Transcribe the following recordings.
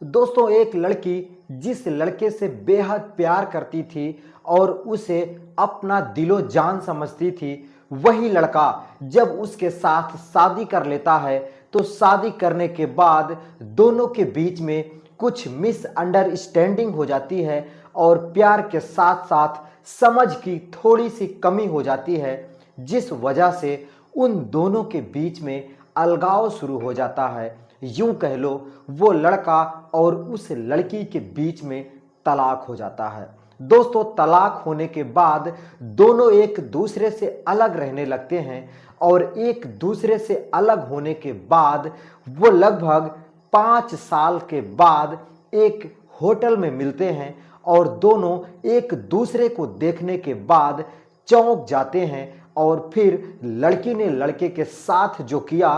दोस्तों एक लड़की जिस लड़के से बेहद प्यार करती थी और उसे अपना दिलो जान समझती थी, वही लड़का जब उसके साथ शादी कर लेता है तो शादी करने के बाद दोनों के बीच में कुछ मिसअंडरस्टैंडिंग हो जाती है और प्यार के साथ साथ समझ की थोड़ी सी कमी हो जाती है, जिस वजह से उन दोनों के बीच में अलगाव शुरू हो जाता है। यूं कह लो वो लड़का और उस लड़की के बीच में तलाक हो जाता है। दोस्तों तलाक होने के बाद दोनों एक दूसरे से अलग रहने लगते हैं और एक दूसरे से अलग होने के बाद वो लगभग 5 साल के बाद एक होटल में मिलते हैं और दोनों एक दूसरे को देखने के बाद चौंक जाते हैं और फिर लड़की ने लड़के के साथ जो किया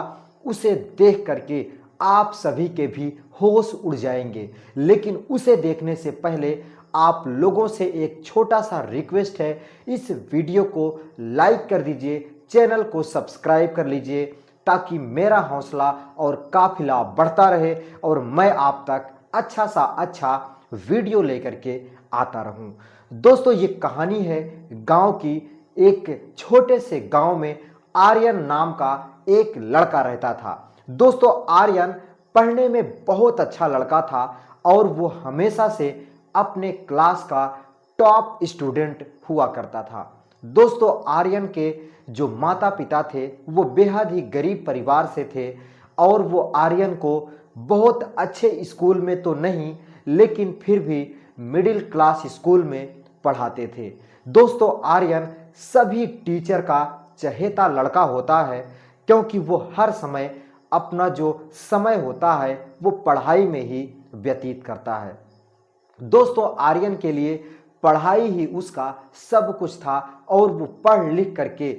उसे देख करके आप सभी के भी होश उड़ जाएंगे। लेकिन उसे देखने से पहले आप लोगों से एक छोटा सा रिक्वेस्ट है, इस वीडियो को लाइक कर दीजिए, चैनल को सब्सक्राइब कर लीजिए ताकि मेरा हौसला और काफिला बढ़ता रहे और मैं आप तक अच्छा सा अच्छा वीडियो लेकर के आता रहूं। दोस्तों ये कहानी है गांव की। एक छोटे से गांव में आर्यन नाम का एक लड़का रहता था। दोस्तों आर्यन पढ़ने में बहुत अच्छा लड़का था और वो हमेशा से अपने क्लास का टॉप स्टूडेंट हुआ करता था। दोस्तों आर्यन के जो माता पिता थे वो बेहद ही गरीब परिवार से थे और वो आर्यन को बहुत अच्छे स्कूल में तो नहीं लेकिन फिर भी मिडिल क्लास स्कूल में पढ़ाते थे। दोस्तों आर्यन सभी टीचर का चहेता लड़का होता है क्योंकि वो हर समय अपना जो समय होता है वो पढ़ाई में ही व्यतीत करता है। दोस्तों आर्यन के लिए पढ़ाई ही उसका सब कुछ था और वो पढ़ लिख करके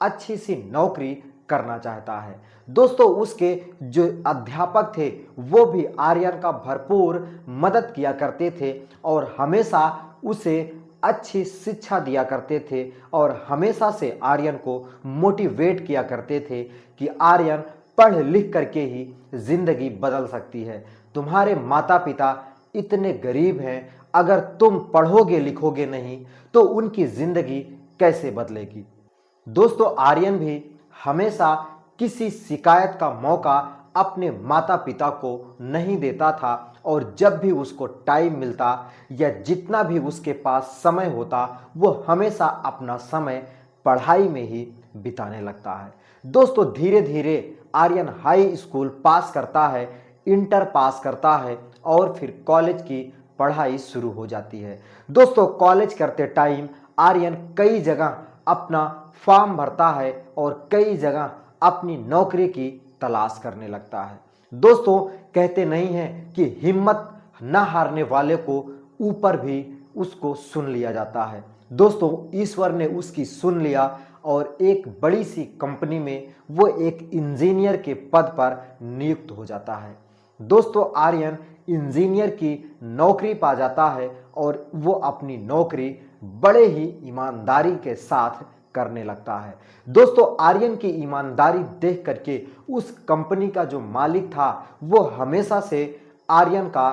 अच्छी सी नौकरी करना चाहता है। दोस्तों उसके जो अध्यापक थे वो भी आर्यन का भरपूर मदद किया करते थे और हमेशा उसे अच्छी शिक्षा दिया करते थे और हमेशा से आर्यन को मोटिवेट किया करते थे कि आर्यन पढ़ लिख करके ही जिंदगी बदल सकती है। तुम्हारे माता पिता इतने गरीब हैं, अगर तुम पढ़ोगे लिखोगे नहीं तो उनकी जिंदगी कैसे बदलेगी। दोस्तों आर्यन भी हमेशा किसी शिकायत का मौका अपने माता पिता को नहीं देता था और जब भी उसको टाइम मिलता या जितना भी उसके पास समय होता वो हमेशा अपना समय पढ़ाई में ही बिताने लगता है। दोस्तों धीरे धीरे आर्यन हाई स्कूल पास करता है, इंटर पास करता है और फिर कॉलेज की पढ़ाई शुरू हो जाती है। दोस्तों कॉलेज करते टाइम आर्यन कई जगह अपना फॉर्म भरता है और कई जगह अपनी नौकरी की तलाश करने लगता है। दोस्तों कहते नहीं हैं कि हिम्मत न हारने वाले को ऊपर भी उसको सुन लिया जाता है। दोस्तों ईश्वर ने उसकी सुन लिया और एक बड़ी सी कंपनी में वो एक इंजीनियर के पद पर नियुक्त हो जाता है। दोस्तों आर्यन इंजीनियर की नौकरी पा जाता है और वो अपनी नौकरी बड़े ही ईमानदारी के साथ करने लगता है। दोस्तों आर्यन की ईमानदारी देख करके उस कंपनी का जो मालिक था वो हमेशा से आर्यन का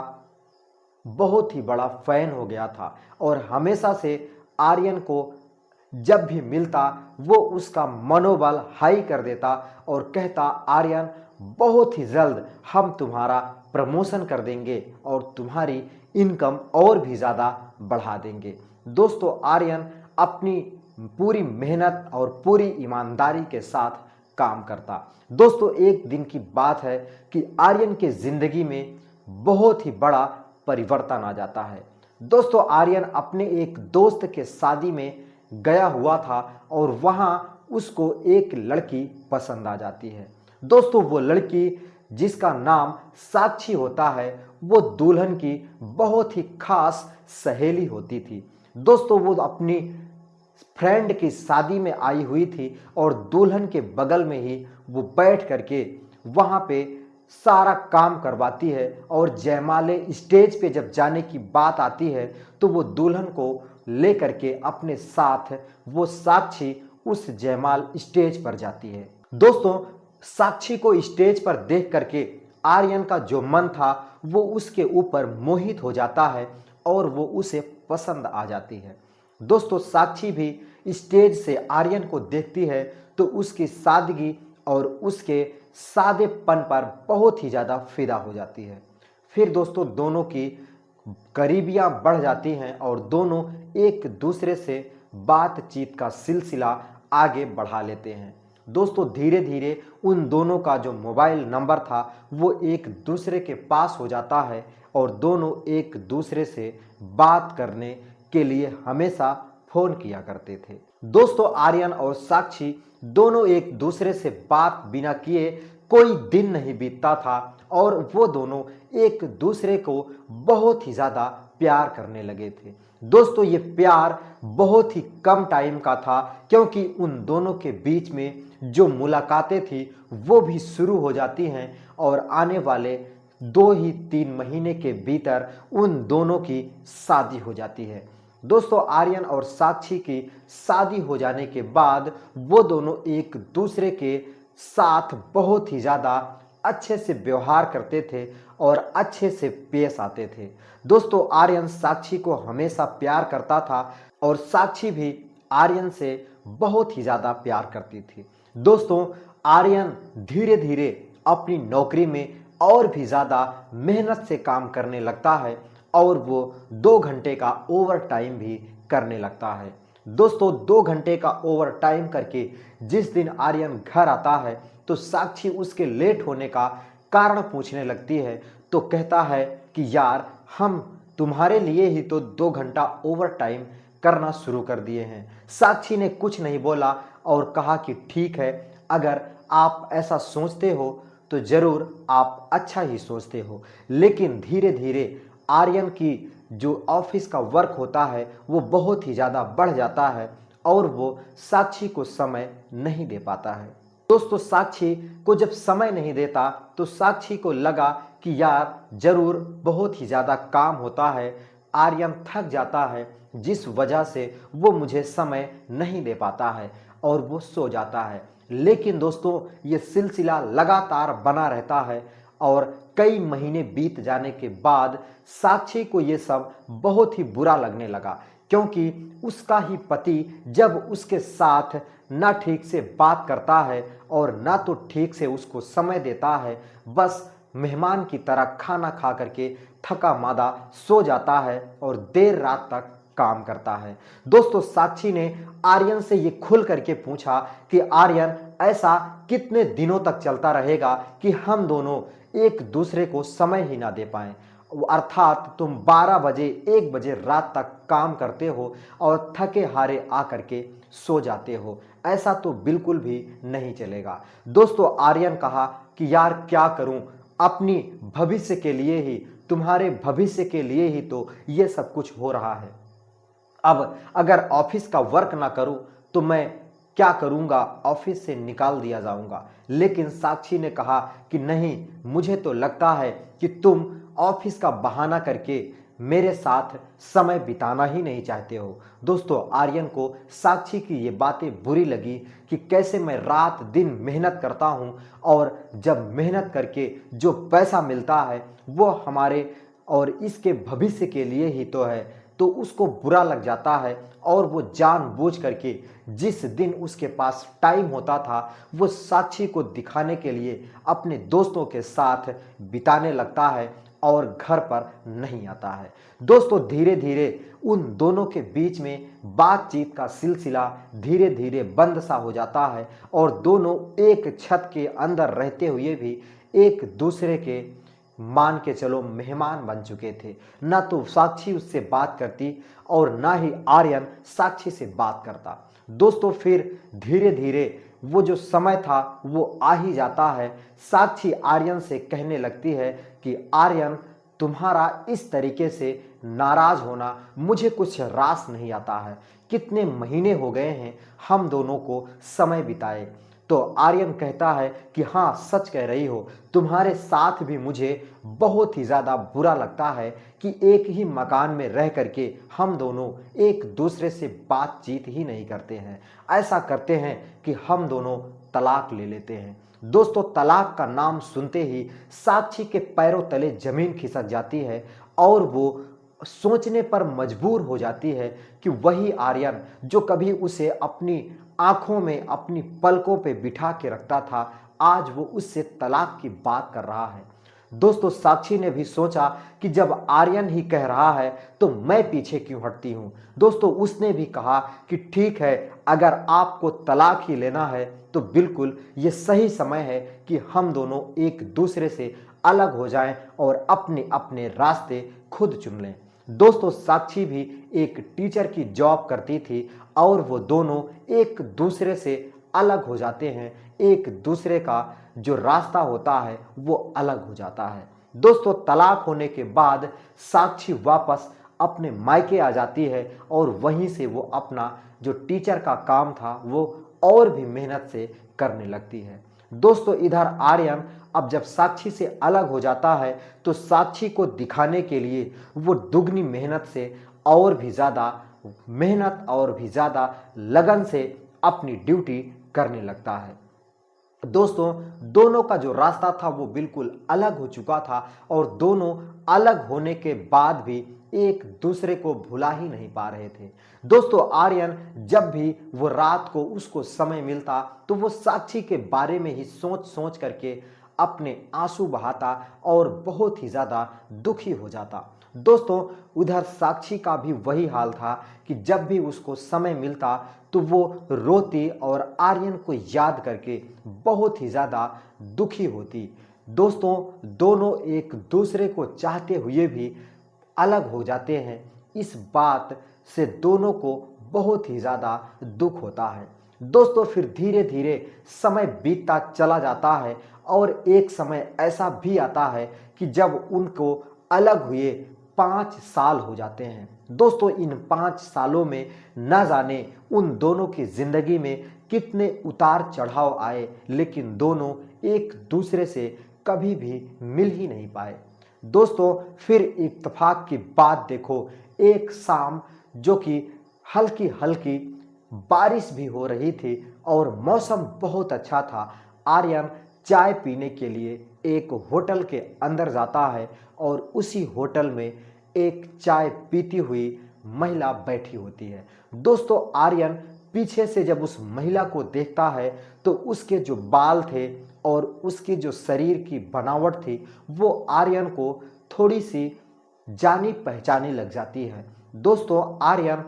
बहुत ही बड़ा फैन हो गया था और हमेशा से आर्यन को जब भी मिलता वो उसका मनोबल हाई कर देता और कहता आर्यन बहुत ही जल्द हम तुम्हारा प्रमोशन कर देंगे और तुम्हारी इनकम और भी ज़्यादा बढ़ा देंगे। दोस्तों आर्यन अपनी पूरी मेहनत और पूरी ईमानदारी के साथ काम करता। दोस्तों एक दिन की बात है कि आर्यन के जिंदगी में बहुत ही बड़ा परिवर्तन आ जाता है। दोस्तों आर्यन अपने एक दोस्त के शादी में गया हुआ था और वहां उसको एक लड़की पसंद आ जाती है। दोस्तों वो लड़की जिसका नाम साक्षी होता है वो दुल्हन की बहुत ही खास सहेली होती थी। दोस्तों वो अपनी फ्रेंड की शादी में आई हुई थी और दुल्हन के बगल में ही वो बैठ करके वहाँ पे सारा काम करवाती है और जयमाले स्टेज पे जब जाने की बात आती है तो वो दुल्हन को ले करके अपने साथ वो साक्षी उस जयमाल स्टेज पर जाती है। दोस्तों साक्षी को स्टेज पर देख करके आर्यन का जो मन था वो उसके ऊपर मोहित हो जाता है और वो उसे पसंद आ जाती है। दोस्तों साक्षी भी स्टेज से आर्यन को देखती है तो उसकी सादगी और उसके सादेपन पर बहुत ही ज़्यादा फिदा हो जाती है। फिर दोस्तों दोनों की करीबियां बढ़ जाती हैं और दोनों एक दूसरे से बातचीत का सिलसिला आगे बढ़ा लेते हैं। दोस्तों धीरे धीरे उन दोनों का जो मोबाइल नंबर था वो एक दूसरे के पास हो जाता है और दोनों एक दूसरे से बात करने के लिए हमेशा फोन किया करते थे। दोस्तों आर्यन और साक्षी दोनों एक दूसरे से बात बिना किए कोई दिन नहीं बीतता था और वो दोनों एक दूसरे को बहुत ही ज़्यादा प्यार करने लगे थे। दोस्तों ये प्यार बहुत ही कम टाइम का था क्योंकि उन दोनों के बीच में जो मुलाकातें थी वो भी शुरू हो जाती हैं और आने वाले 2 ही 3 महीने के भीतर उन दोनों की शादी हो जाती है। दोस्तों आर्यन और साक्षी की शादी हो जाने के बाद वो दोनों एक दूसरे के साथ बहुत ही ज़्यादा अच्छे से व्यवहार करते थे और अच्छे से पेश आते थे। दोस्तों आर्यन साक्षी को हमेशा प्यार करता था और साक्षी भी आर्यन से बहुत ही ज़्यादा प्यार करती थी। दोस्तों आर्यन धीरे धीरे अपनी नौकरी में और भी ज़्यादा मेहनत से काम करने लगता है और वो 2 घंटे का ओवर टाइम भी करने लगता है। दोस्तों 2 घंटे का ओवर टाइम करके जिस दिन आर्यन घर आता है तो साक्षी उसके लेट होने का कारण पूछने लगती है तो कहता है कि यार हम तुम्हारे लिए ही तो 2 घंटा ओवर टाइम करना शुरू कर दिए हैं। साक्षी ने कुछ नहीं बोला और कहा कि ठीक है, अगर आप ऐसा सोचते हो तो ज़रूर आप अच्छा ही सोचते हो। लेकिन धीरे धीरे आर्यन की जो ऑफिस का वर्क होता है वो बहुत ही ज़्यादा बढ़ जाता है और वो साक्षी को समय नहीं दे पाता है। दोस्तों साक्षी को जब समय नहीं देता तो साक्षी को लगा कि यार ज़रूर बहुत ही ज़्यादा काम होता है, आर्यन थक जाता है जिस वजह से वो मुझे समय नहीं दे पाता है और वो सो जाता है। लेकिन दोस्तों ये सिलसिला लगातार बना रहता है और कई महीने बीत जाने के बाद साक्षी को ये सब बहुत ही बुरा लगने लगा क्योंकि उसका ही पति जब उसके साथ ना ठीक से बात करता है और ना तो ठीक से उसको समय देता है, बस मेहमान की तरह खाना खा करके थका मादा सो जाता है और देर रात तक काम करता है। दोस्तों साक्षी ने आर्यन से ये खुल करके पूछा कि आर्यन ऐसा कितने दिनों तक चलता रहेगा कि हम दोनों एक दूसरे को समय ही ना दे पाएं, अर्थात तुम 12 बजे 1 बजे रात तक काम करते हो और थके हारे आकर के सो जाते हो, ऐसा तो बिल्कुल भी नहीं चलेगा। दोस्तों आर्यन कहा कि यार क्या करूं, अपनी भविष्य के लिए ही, तुम्हारे भविष्य के लिए ही तो ये सब कुछ हो रहा है। अब अगर ऑफिस का वर्क ना करूं तो मैं क्या करूंगा, ऑफिस से निकाल दिया जाऊंगा। लेकिन साक्षी ने कहा कि नहीं, मुझे तो लगता है कि तुम ऑफिस का बहाना करके मेरे साथ समय बिताना ही नहीं चाहते हो। दोस्तों आर्यन को साक्षी की ये बातें बुरी लगी कि कैसे मैं रात दिन मेहनत करता हूँ और जब मेहनत करके जो पैसा मिलता है वो हमारे और इसके भविष्य के लिए ही तो है, तो उसको बुरा लग जाता है और वो जानबूझ करके जिस दिन उसके पास टाइम होता था वो साक्षी को दिखाने के लिए अपने दोस्तों के साथ बिताने लगता है और घर पर नहीं आता है। दोस्तों धीरे धीरे उन दोनों के बीच में बातचीत का सिलसिला धीरे धीरे बंद सा हो जाता है और दोनों एक छत के अंदर रहते हुए भी एक दूसरे के मान के चलो मेहमान बन चुके थे। ना तो साक्षी उससे बात करती और ना ही आर्यन साक्षी से बात करता। दोस्तों फिर धीरे धीरे वो जो समय था वो आ ही जाता है। साक्षी आर्यन से कहने लगती है कि आर्यन, तुम्हारा इस तरीके से नाराज होना मुझे कुछ रास नहीं आता है। कितने महीने हो गए हैं हम दोनों को समय बिताए। तो आर्यन कहता है कि हाँ सच कह रही हो, तुम्हारे साथ भी मुझे बहुत ही ज़्यादा बुरा लगता है कि एक ही मकान में रह करके हम दोनों एक दूसरे से बातचीत ही नहीं करते हैं। ऐसा करते हैं कि हम दोनों तलाक ले लेते हैं। दोस्तों तलाक का नाम सुनते ही साक्षी के पैरों तले जमीन खिसक जाती है और वो सोचने पर मजबूर हो जाती है कि वही आर्यन जो कभी उसे अपनी आंखों में अपनी पलकों पे बिठा के रखता था, आज वो उससे तलाक की बात कर रहा है। दोस्तों साक्षी ने भी सोचा कि जब आर्यन ही कह रहा है तो मैं पीछे क्यों हटती हूं। दोस्तों उसने भी कहा कि ठीक है, अगर आपको तलाक ही लेना है तो बिल्कुल ये सही समय है कि हम दोनों एक दूसरे से अलग हो जाएं और अपने अपने रास्ते खुद चुन लें। दोस्तों साक्षी भी एक टीचर की जॉब करती थी और वो दोनों एक दूसरे से अलग हो जाते हैं, एक दूसरे का जो रास्ता होता है वो अलग हो जाता है। दोस्तों तलाक होने के बाद साक्षी वापस अपने मायके आ जाती है और वहीं से वो अपना जो टीचर का काम था वो और भी मेहनत से करने लगती है। दोस्तों इधर आर्यन अब जब साक्षी से अलग हो जाता है तो साक्षी को दिखाने के लिए वो दुगनी मेहनत से और भी ज़्यादा मेहनत और भी ज़्यादा लगन से अपनी ड्यूटी करने लगता है। दोस्तों दोनों का जो रास्ता था वो बिल्कुल अलग हो चुका था और दोनों अलग होने के बाद भी एक दूसरे को भुला ही नहीं पा रहे थे। दोस्तों आर्यन जब भी वो रात को उसको समय मिलता तो वो साक्षी के बारे में ही सोच सोच करके अपने आंसू बहाता और बहुत ही ज़्यादा दुखी हो जाता। दोस्तों उधर साक्षी का भी वही हाल था कि जब भी उसको समय मिलता तो वो रोती और आर्यन को याद करके बहुत ही ज़्यादा दुखी होती। दोस्तों दोनों एक दूसरे को चाहते हुए भी अलग हो जाते हैं, इस बात से दोनों को बहुत ही ज़्यादा दुख होता है। दोस्तों फिर धीरे धीरे समय बीतता चला जाता है और एक समय ऐसा भी आता है कि जब उनको अलग हुए 5 साल हो जाते हैं। दोस्तों इन 5 सालों में न जाने उन दोनों की जिंदगी में कितने उतार चढ़ाव आए, लेकिन दोनों एक दूसरे से कभी भी मिल ही नहीं पाए। दोस्तों फिर इत्तेफाक की बात देखो, एक शाम जो कि हल्की हल्की बारिश भी हो रही थी और मौसम बहुत अच्छा था, आर्यन चाय पीने के लिए एक होटल के अंदर जाता है और उसी होटल में एक चाय पीती हुई महिला बैठी होती है। दोस्तों आर्यन पीछे से जब उस महिला को देखता है तो उसके जो बाल थे और उसकी जो शरीर की बनावट थी वो आर्यन को थोड़ी सी जानी पहचानी लग जाती है। दोस्तों आर्यन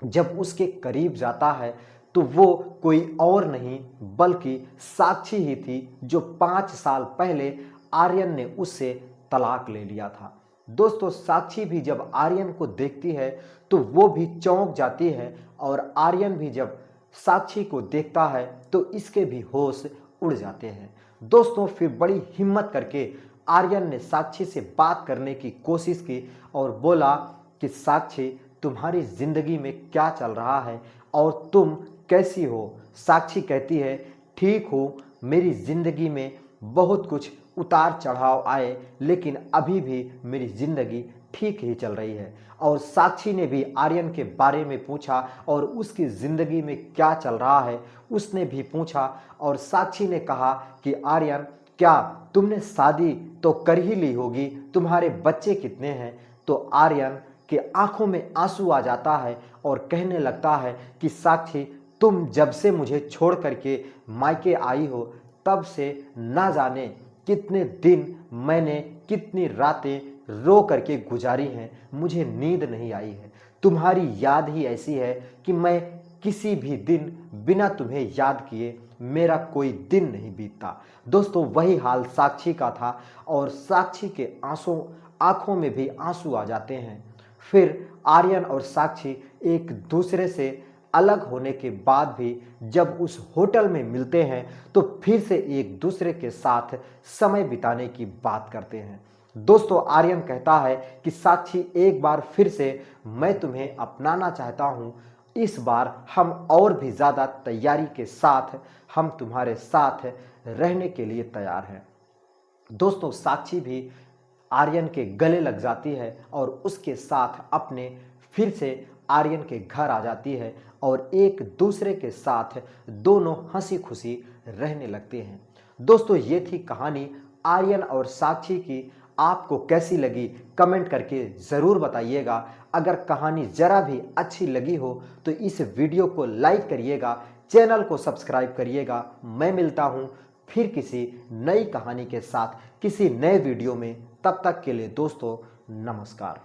जब उसके करीब जाता है तो वो कोई और नहीं बल्कि साक्षी ही थी जो 5 साल पहले आर्यन ने उससे तलाक ले लिया था। दोस्तों साक्षी भी जब आर्यन को देखती है तो वो भी चौंक जाती है और आर्यन भी जब साक्षी को देखता है तो इसके भी होश उड़ जाते हैं। दोस्तों फिर बड़ी हिम्मत करके आर्यन ने साक्षी से बात करने की कोशिश की और बोला कि साक्षी तुम्हारी जिंदगी में क्या चल रहा है और तुम कैसी हो। साक्षी कहती है ठीक हूँ, मेरी जिंदगी में बहुत कुछ उतार चढ़ाव आए लेकिन अभी भी मेरी जिंदगी ठीक ही चल रही है। और साक्षी ने भी आर्यन के बारे में पूछा और उसकी ज़िंदगी में क्या चल रहा है उसने भी पूछा और साक्षी ने कहा कि आर्यन क्या तुमने शादी तो कर ही ली होगी, तुम्हारे बच्चे कितने हैं। तो आर्यन के आंखों में आंसू आ जाता है और कहने लगता है कि साक्षी तुम जब से मुझे छोड़ करके मायके आई हो तब से ना जाने कितने दिन मैंने कितनी रातें रो करके गुजारी हैं, मुझे नींद नहीं आई है। तुम्हारी याद ही ऐसी है कि मैं किसी भी दिन बिना तुम्हें याद किए मेरा कोई दिन नहीं बीतता। दोस्तों वही हाल साक्षी का था और साक्षी के आंखों में भी आंसू आ जाते हैं। फिर आर्यन और साक्षी एक दूसरे से अलग होने के बाद भी जब उस होटल में मिलते हैं तो फिर से एक दूसरे के साथ समय बिताने की बात करते हैं। दोस्तों आर्यन कहता है कि साक्षी एक बार फिर से मैं तुम्हें अपनाना चाहता हूँ, इस बार हम और भी ज़्यादा तैयारी के साथ हम तुम्हारे साथ रहने के लिए तैयार हैं। दोस्तों साक्षी भी आर्यन के गले लग जाती है और उसके साथ अपने फिर से आर्यन के घर आ जाती है और एक दूसरे के साथ दोनों हंसी खुशी रहने लगते हैं। दोस्तों ये थी कहानी आर्यन और साक्षी की। आपको कैसी लगी कमेंट करके ज़रूर बताइएगा। अगर कहानी ज़रा भी अच्छी लगी हो तो इस वीडियो को लाइक करिएगा, चैनल को सब्सक्राइब करिएगा। मैं मिलता हूँ फिर किसी नई कहानी के साथ किसी नए वीडियो में। तब तक के लिए दोस्तों नमस्कार।